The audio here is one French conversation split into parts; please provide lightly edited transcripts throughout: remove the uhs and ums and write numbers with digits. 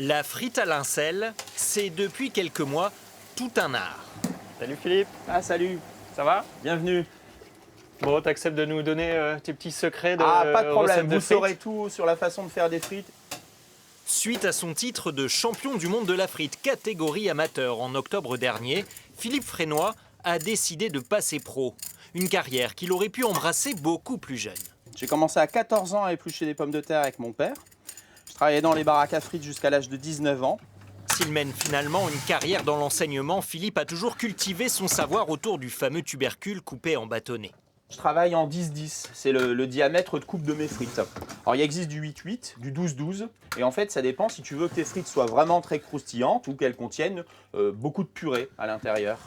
La frite à lincelles, c'est depuis quelques mois tout un art. Salut Philippe. Ah salut, Ça va? bienvenue. Bon, t'acceptes de nous donner tes petits secrets de Pas de problème, recettes de vous frites? saurez tout sur la façon de faire des frites. Suite à son titre de champion du monde de la frite catégorie amateur en octobre dernier, Philippe Frénois a décidé de passer pro. Une carrière qu'il aurait pu embrasser beaucoup plus jeune. J'ai commencé à 14 ans à éplucher des pommes de terre avec mon père. Je travaillais dans les baraques à frites jusqu'à l'âge de 19 ans. S'il mène finalement une carrière dans l'enseignement, Philippe a toujours cultivé son savoir autour du fameux tubercule coupé en bâtonnets. Je travaille en 10-10, c'est le diamètre de coupe de mes frites. Alors il existe du 8-8, du 12-12, et en fait ça dépend si tu veux que tes frites soient vraiment très croustillantes ou qu'elles contiennent beaucoup de purée à l'intérieur.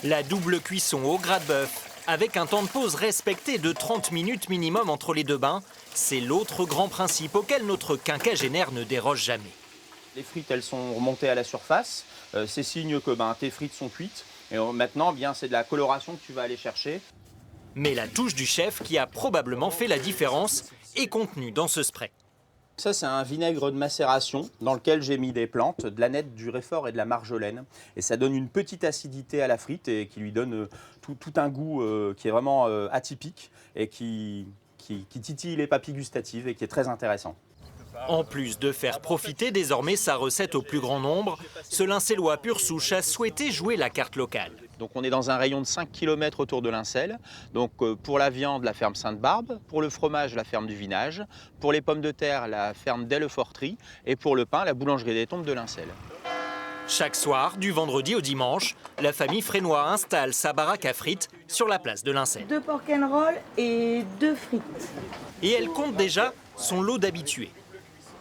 La double cuisson au gras de bœuf, avec un temps de pause respecté de 30 minutes minimum entre les deux bains, c'est l'autre grand principe auquel notre quinquagénaire ne déroge jamais. Les frites elles sont remontées à la surface, c'est signe que tes frites sont cuites. Et maintenant c'est de la coloration que tu vas aller chercher. Mais la touche du chef qui a probablement fait la différence est contenue dans ce spray. Ça, c'est un vinaigre de macération dans lequel j'ai mis des plantes, de l'aneth, du réfort et de la marjolaine. Et ça donne une petite acidité à la frite et qui lui donne tout un goût qui est vraiment atypique et qui titille les papilles gustatives et qui est très intéressant. En plus de faire profiter désormais sa recette au plus grand nombre, ce Lincélois pur souche a souhaité jouer la carte locale. Donc on est dans un rayon de 5 km autour de Lincelles. Donc pour la viande, la ferme Sainte-Barbe, pour le fromage, la ferme du Vinage, pour les pommes de terre, la ferme Delleforterie et pour le pain, la boulangerie des Tombes de Lincelles. Chaque soir, du vendredi au dimanche, la famille Frénois installe sa baraque à frites sur la place de Lincelles. 2 pork and roll et 2 frites. Et elle compte déjà son lot d'habitués.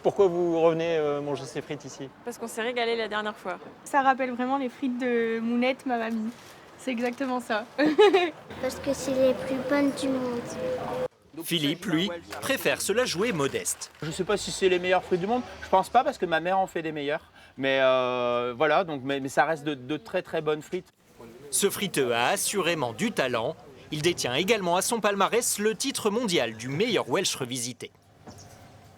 Pourquoi vous revenez manger ces frites ici? Parce qu'on s'est régalé la dernière fois. Ça rappelle vraiment les frites de Mounette, ma mamie. C'est exactement ça. Parce que c'est les plus bonnes du monde. Philippe, lui, préfère se la jouer modeste. Je ne sais pas si c'est les meilleures frites du monde, je pense pas parce que ma mère en fait des meilleures. Mais voilà, mais ça reste de très très bonnes frites. Ce friteux a assurément du talent. Il détient également à son palmarès le titre mondial du meilleur Welsh revisité.